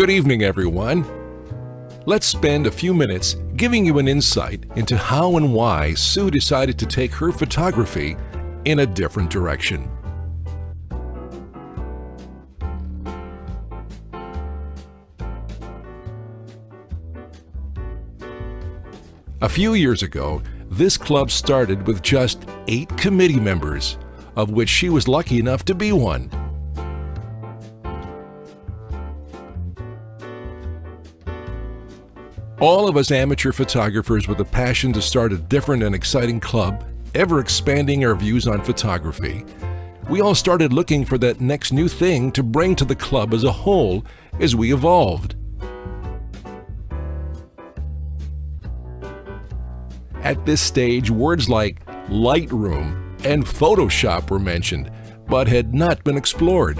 Good evening, everyone. Let's spend a few minutes giving you an insight into how and why Sue decided to take her photography in a different direction. A few years ago, this club started with just 8 committee members, of which she was lucky enough to be one. All of us amateur photographers with a passion to start a different and exciting club, ever expanding our views on photography. We all started looking for that next new thing to bring to the club as a whole as we evolved. At this stage, words like Lightroom and Photoshop were mentioned, but had not been explored.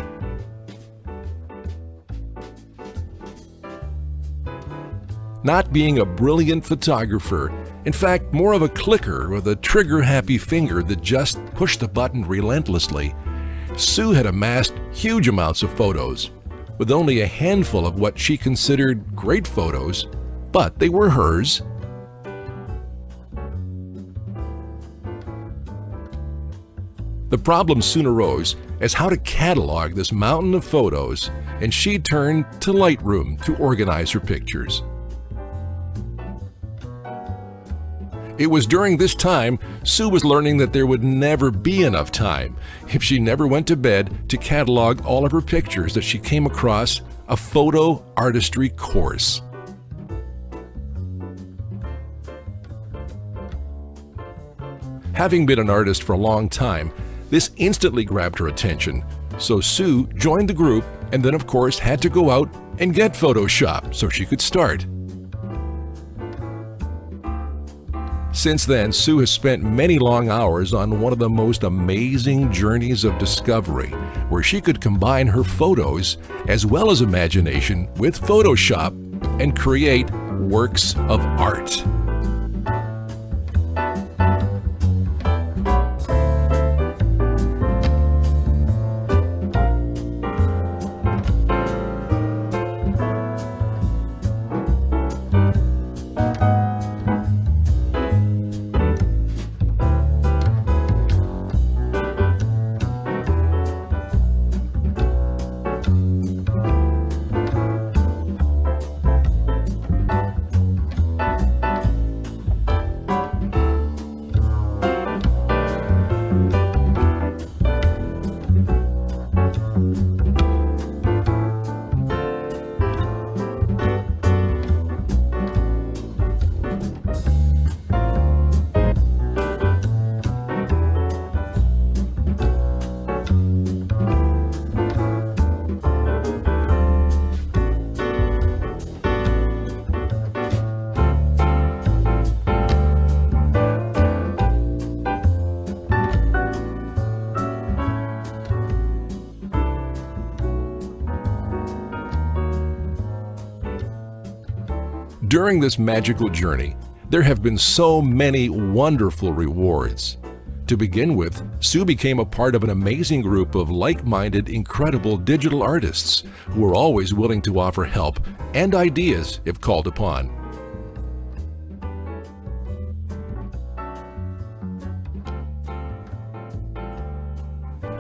Not being a brilliant photographer, in fact more of a clicker with a trigger-happy finger that just pushed the button relentlessly, Sue had amassed huge amounts of photos, with only a handful of what she considered great photos, but they were hers. The problem soon arose as how to catalog this mountain of photos, and she turned to Lightroom to organize her pictures. It was during this time Sue was learning that there would never be enough time if she never went to bed to catalog all of her pictures that she came across a photo artistry course. Having been an artist for a long time, this instantly grabbed her attention, so Sue joined the group and then of course had to go out and get Photoshop so she could start. Since then, Sue has spent many long hours on one of the most amazing journeys of discovery, where she could combine her photos as well as imagination with Photoshop and create works of art. During this magical journey, there have been so many wonderful rewards. To begin with, Sue became a part of an amazing group of like-minded, incredible digital artists who are always willing to offer help and ideas if called upon.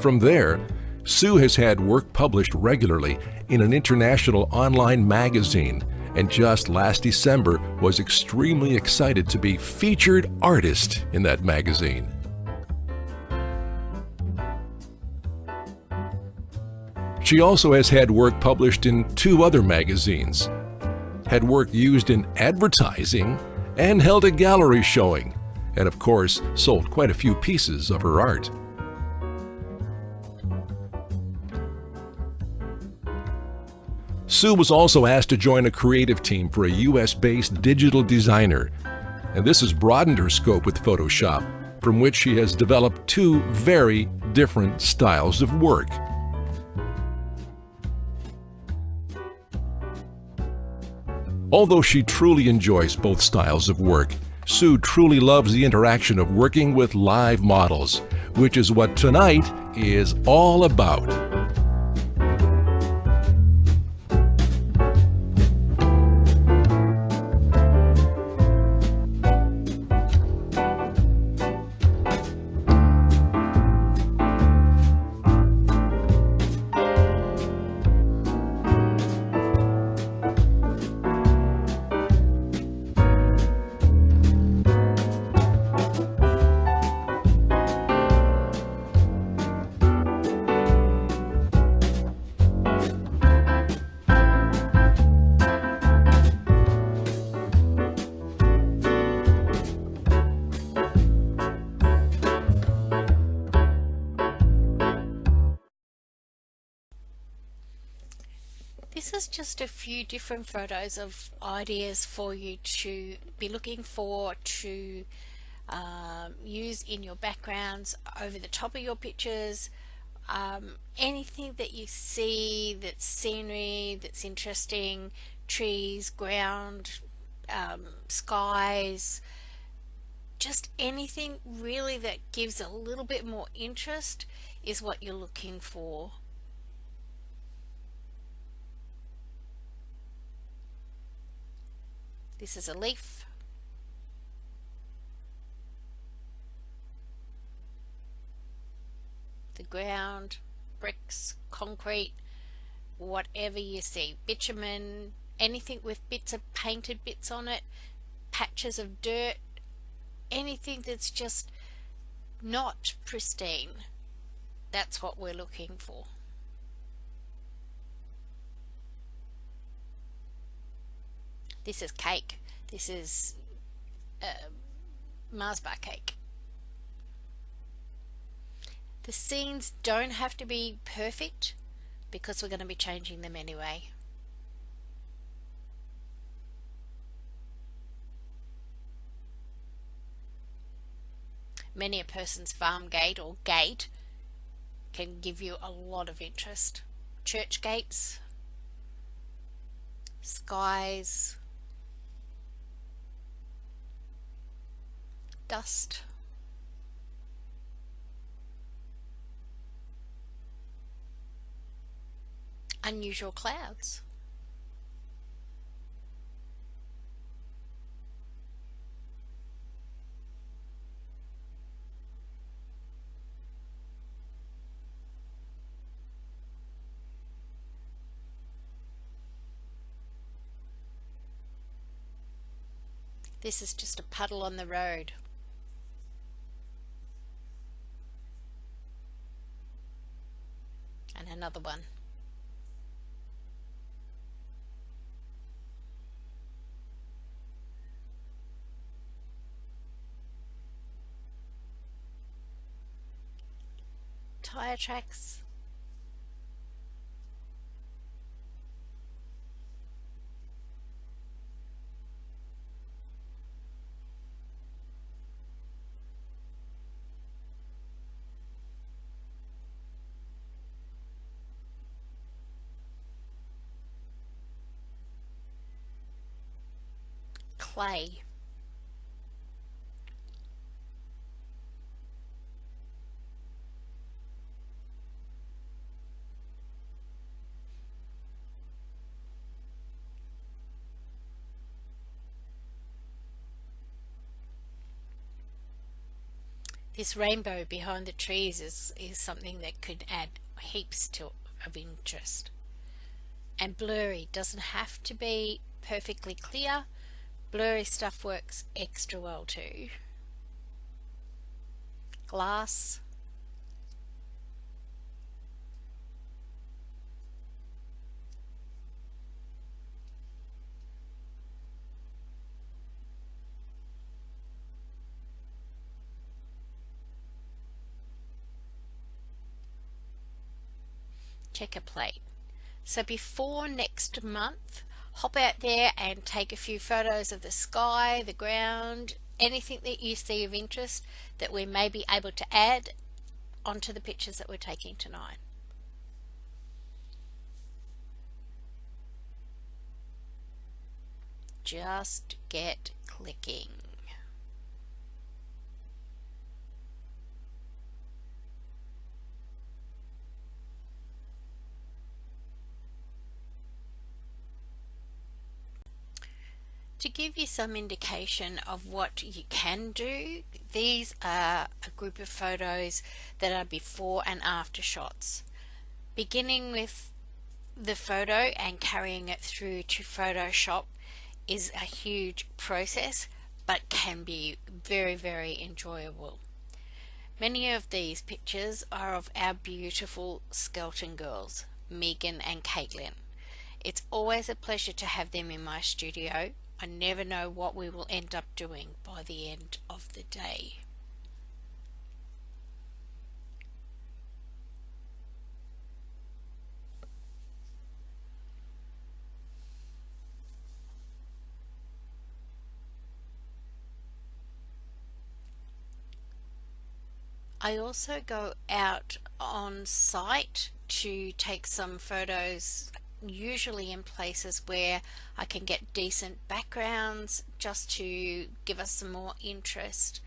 From there, Sue has had work published regularly in an international online magazine, and just last December was extremely excited to be featured artist in that magazine. She also has had work published in 2 other magazines, had work used in advertising, and held a gallery showing, and of course sold quite a few pieces of her art. Sue was also asked to join a creative team for a US-based digital designer, and this has broadened her scope with Photoshop, from which she has developed 2 very different styles of work. Although she truly enjoys both styles of work, Sue truly loves the interaction of working with live models, which is what tonight is all about. this is just a few different photos of ideas for you to be looking for, to use in your backgrounds, over the top of your pictures. Anything that you see that's scenery, that's interesting, trees, ground, skies, just anything really that gives a little bit more interest is what you're looking for. This is a leaf. The ground, bricks, concrete, whatever you see, bitumen, anything with bits of painted bits on it, patches of dirt, anything that's just not pristine. That's what we're looking for. This is cake. This is Mars bar cake. The scenes don't have to be perfect because we're going to be changing them anyway. Many a person's farm gate or gate can give you a lot of interest. Church gates, skies, dust, unusual clouds. This is just a puddle on the road. And another one. Tire tracks. Clay. This rainbow behind the trees is something that could add heaps of interest. And blurry doesn't have to be perfectly clear. Blurry stuff works extra well too. Glass. Checker plate. So before next month, hop out there and take a few photos of the sky, the ground, anything that you see of interest that we may be able to add onto the pictures that we're taking tonight. Just get clicking. To give you some indication of what you can do, these are a group of photos that are before and after shots. Beginning with the photo and carrying it through to Photoshop is a huge process, but can be very, very enjoyable. Many of these pictures are of our beautiful Skelton girls, Megan and Caitlin. It's always a pleasure to have them in my studio. I never know what we will end up doing by the end of the day. I also go out on site to take some photos, usually in places where I can get decent backgrounds just to give us some more interest.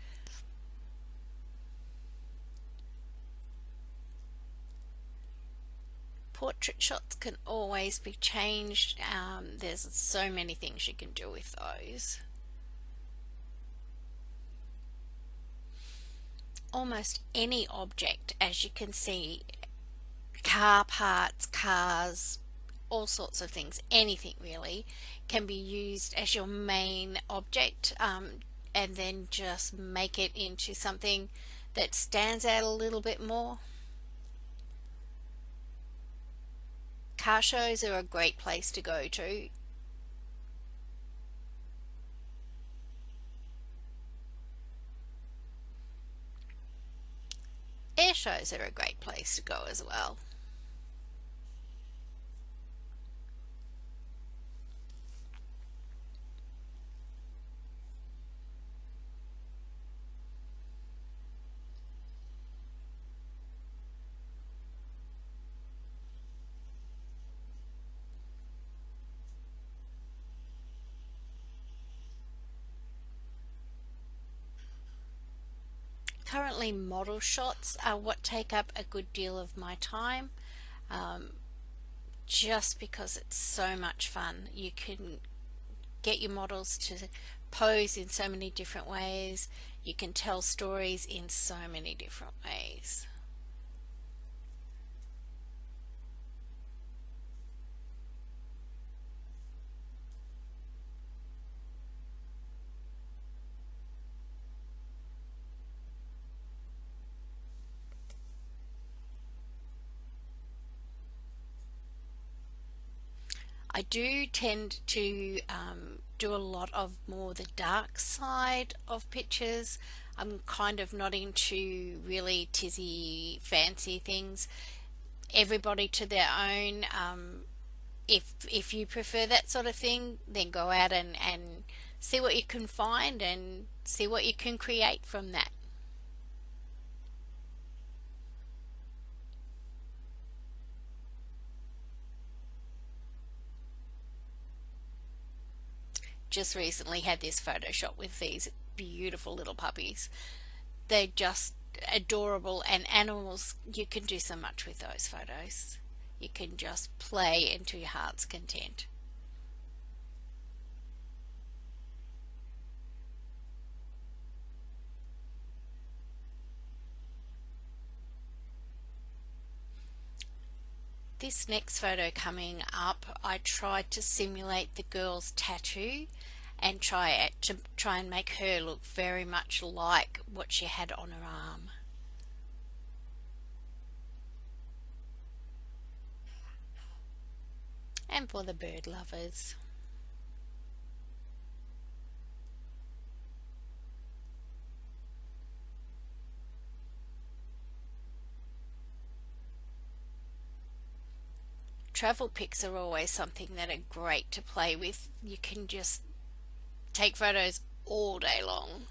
Portrait shots can always be changed. There's so many things you can do with those. Almost any object, as you can see, car parts, cars, all sorts of things, anything really, can be used as your main object, and then just make it into something that stands out a little bit more. Car shows are a great place to go to. Air shows are a great place to go as well. Currently, model shots are what take up a good deal of my time, just because it's so much fun. You can get your models to pose in so many different ways. You can tell stories in so many different ways. I do tend to do a lot of more the dark side of pictures. I'm kind of not into really tizzy fancy things. Everybody to their own. If you prefer that sort of thing, then go out and see what you can find and see what you can create from that. Just recently had this photo shot with these beautiful little puppies. They're just adorable, and animals, you can do so much with those photos. You can just play into your heart's content. This next photo coming up, I tried to simulate the girl's tattoo and try and make her look very much like what she had on her arm. And for the bird lovers. Travel pics are always something that are great to play with. You can just take photos all day long.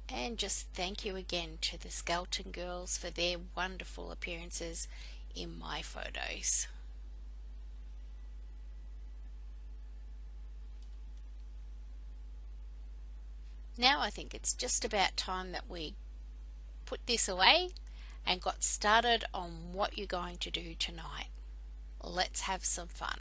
And just thank you again to the Skelton girls for their wonderful appearances in my photos. Now I think it's just about time that we put this away and got started on what you're going to do tonight. Let's have some fun.